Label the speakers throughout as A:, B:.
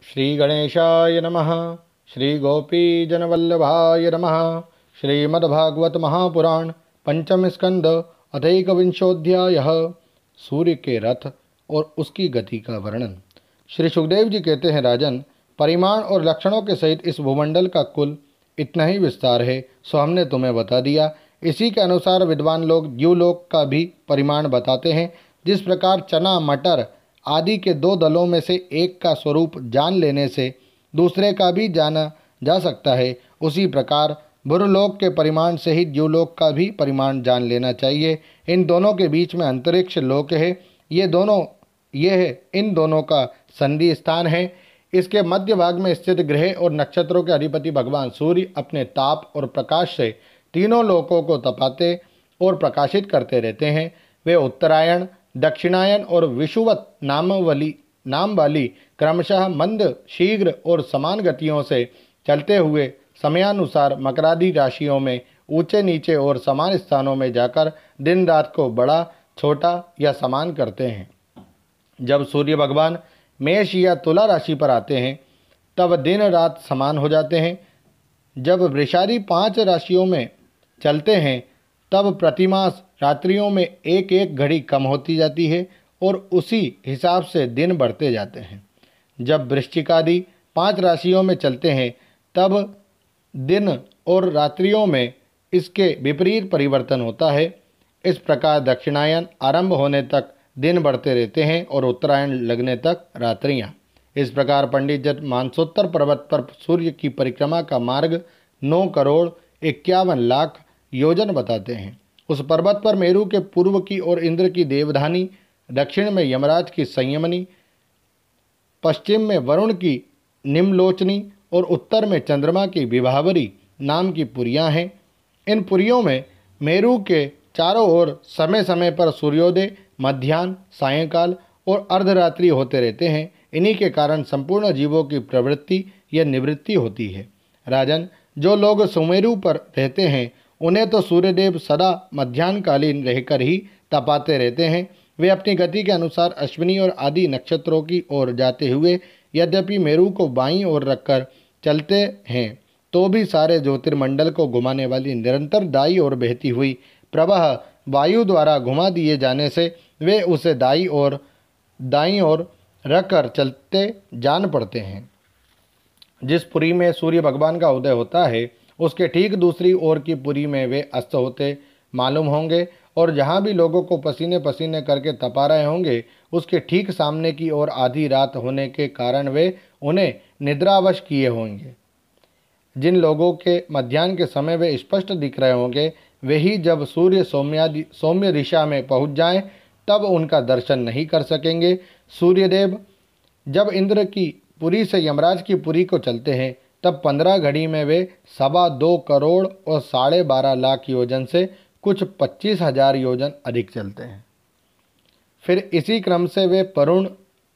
A: श्री गणेशाय नमः। श्री गोपीजनवल्लभाय नमः। श्रीमद्भागवत महापुराण पंचम स्कंद अथैकविंशोऽध्यायः। सूर्य के रथ और उसकी गति का वर्णन। श्री सुखदेव जी कहते हैं, राजन, परिमाण और लक्षणों के सहित इस भूमंडल का कुल इतना ही विस्तार है, सो हमने तुम्हें बता दिया। इसी के अनुसार विद्वान लोग द्युलोक का भी परिमाण बताते हैं। जिस प्रकार चना, मटर आदि के दो दलों में से एक का स्वरूप जान लेने से दूसरे का भी जाना जा सकता है, उसी प्रकार बुरलोक के परिमाण से ही द्युलोक का भी परिमाण जान लेना चाहिए। इन दोनों के बीच में अंतरिक्ष लोक है। इन दोनों का संधि स्थान है। इसके मध्य भाग में स्थित ग्रह और नक्षत्रों के अधिपति भगवान सूर्य अपने ताप और प्रकाश से तीनों लोकों को तपाते और प्रकाशित करते रहते हैं। वे उत्तरायण, दक्षिणायन और विषुवत नाम वाली क्रमशः मंद, शीघ्र और समान गतियों से चलते हुए समयानुसार मकरादि राशियों में ऊंचे नीचे और समान स्थानों में जाकर दिन रात को बड़ा, छोटा या समान करते हैं। जब सूर्य भगवान मेष या तुला राशि पर आते हैं तब दिन रात समान हो जाते हैं। जब वृषारी 5 राशियों में चलते हैं तब प्रतिमास रात्रियों में एक एक घड़ी कम होती जाती है और उसी हिसाब से दिन बढ़ते जाते हैं। जब वृश्चिक आदि 5 राशियों में चलते हैं तब दिन और रात्रियों में इसके विपरीत परिवर्तन होता है। इस प्रकार दक्षिणायन आरंभ होने तक दिन बढ़ते रहते हैं और उत्तरायण लगने तक रात्रियां। इस प्रकार पंडित जन मानसोत्तर पर्वत पर सूर्य की परिक्रमा का मार्ग 9,51,00,000 योजन बताते हैं। उस पर्वत पर मेरु के पूर्व की ओर इंद्र की देवधानी, दक्षिण में यमराज की संयमनी, पश्चिम में वरुण की निम्नलोचनी और उत्तर में चंद्रमा की विभावरी नाम की पुरियां हैं। इन पुरियों में मेरु के चारों ओर समय समय पर सूर्योदय, मध्याह्न, सायंकाल और अर्धरात्रि होते रहते हैं। इन्हीं के कारण संपूर्ण जीवों की प्रवृत्ति या निवृत्ति होती है। राजन, जो लोग सुमेरु पर रहते हैं उन्हें तो सूर्यदेव सदा मध्याह्नकालीन रहकर ही तपाते रहते हैं। वे अपनी गति के अनुसार अश्विनी और आदि नक्षत्रों की ओर जाते हुए यद्यपि मेरु को बाईं ओर रखकर चलते हैं तो भी सारे ज्योतिर्मंडल को घुमाने वाली निरंतर दाईं ओर बहती हुई प्रवाह वायु द्वारा घुमा दिए जाने से वे उसे दाईं ओर रखकर चलते जान पड़ते हैं। जिस पुरी में सूर्य भगवान का उदय होता है उसके ठीक दूसरी ओर की पुरी में वे अस्त होते मालूम होंगे और जहाँ भी लोगों को पसीने पसीने करके तपा रहे होंगे उसके ठीक सामने की ओर आधी रात होने के कारण वे उन्हें निद्रावश किए होंगे। जिन लोगों के मध्याह्न के समय वे स्पष्ट दिख रहे होंगे वे ही जब सूर्य सौम्य दिशा में पहुँच जाएं तब उनका दर्शन नहीं कर सकेंगे। सूर्यदेव जब इंद्र की पुरी से यमराज की पुरी को चलते हैं तब 15 घड़ी में वे 2.25 करोड़ और 12.5 लाख योजन से कुछ 25,000 योजन अधिक चलते हैं। फिर इसी क्रम से वे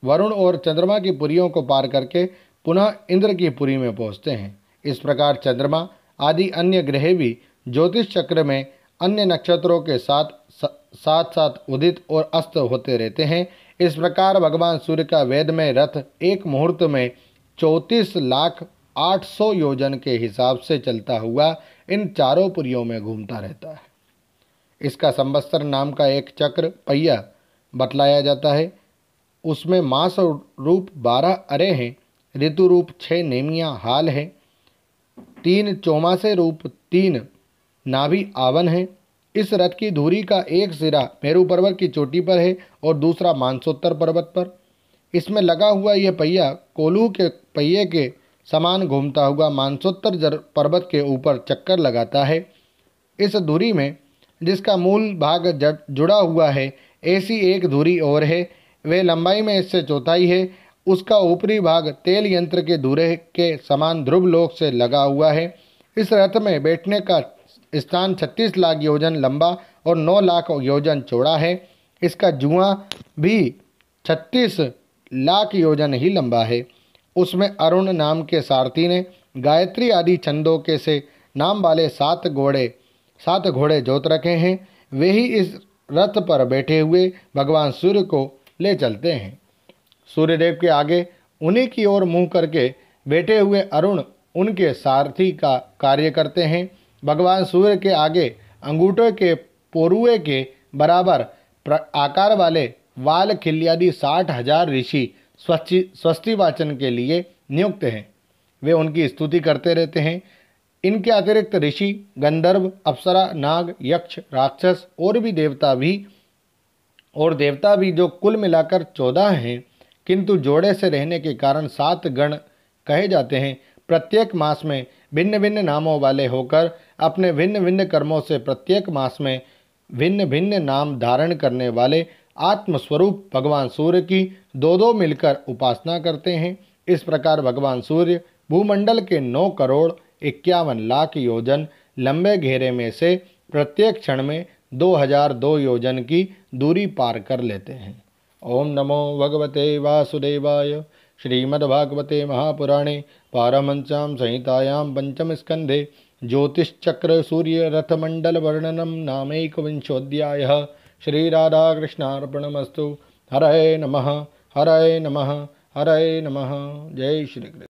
A: वरुण और चंद्रमा की पुरियों को पार करके पुनः इंद्र की पुरी में पहुँचते हैं। इस प्रकार चंद्रमा आदि अन्य ग्रह भी ज्योतिष चक्र में अन्य नक्षत्रों के साथ उदित और अस्त होते रहते हैं। इस प्रकार भगवान सूर्य का वेद में रथ एक मुहूर्त में 34,800,000 योजन के हिसाब से चलता हुआ इन चारों पुरियों में घूमता रहता है। इसका संवत्सर नाम का एक चक्र पहिया बतलाया जाता है। उसमें मास रूप 12 अरे हैं, ऋतु रूप 6 नेमियां हाल हैं, 3 चौमासे रूप 3 नाभि आवन है। इस रथ की धुरी का एक सिरा मेरु पर्वत की चोटी पर है और दूसरा मानसोत्तर पर्वत पर। इसमें लगा हुआ यह पहिया कोल्हू के पहिए के समान घूमता हुआ मानसोत्तर पर्वत के ऊपर चक्कर लगाता है। इस धुरी में जिसका मूल भाग जुड़ा हुआ है ऐसी एक धुरी और है, वे लंबाई में इससे चौथाई है। उसका ऊपरी भाग तेल यंत्र के धुरे के समान ध्रुव लोक से लगा हुआ है। इस रथ में बैठने का स्थान 36 लाख योजन लंबा और 9 लाख योजन चौड़ा है। इसका जुआ भी 36 लाख योजन ही लंबा है। उसमें अरुण नाम के सारथी ने गायत्री आदि छंदों के से नाम वाले 7 घोड़े जोत रखे हैं। वे ही इस रथ पर बैठे हुए भगवान सूर्य को ले चलते हैं। सूर्यदेव के आगे उन्हीं की ओर मुंह करके बैठे हुए अरुण उनके सारथी का कार्य करते हैं। भगवान सूर्य के आगे अंगूठे के पोरुए के बराबर आकार वाले वाल खिल्यादि 60,000 ऋषि स्वस्ति वाचन के लिए नियुक्त हैं। वे उनकी स्तुति करते रहते हैं। इनके अतिरिक्त ऋषि, गंधर्व, अप्सरा, नाग, यक्ष, राक्षस और देवता भी जो कुल मिलाकर 14 हैं, किंतु जोड़े से रहने के कारण 7 गण कहे जाते हैं। प्रत्येक मास में भिन्न भिन्न नामों वाले होकर अपने भिन्न भिन्न कर्मों से प्रत्येक मास में भिन्न भिन्न नाम धारण करने वाले आत्मस्वरूप भगवान सूर्य की दो दो मिलकर उपासना करते हैं। इस प्रकार भगवान सूर्य भूमंडल के 9 करोड़ 51 लाख योजन लंबे घेरे में से प्रत्येक क्षण में 2002 योजन की दूरी पार कर लेते हैं। ओम नमो भगवते वासुदेवाय। श्रीमद्भागवते महापुराणे पारमहंस्यां संहितायां पंचम स्कंधे ज्योतिश्चक्र सूर्य रथमंडल वर्णनम नामैकविंशोऽध्यायः। श्रीराधाकृष्णार्पणमस्तु। हरये नमः, हरये नमः, हरये नमः। जय श्री कृष्ण।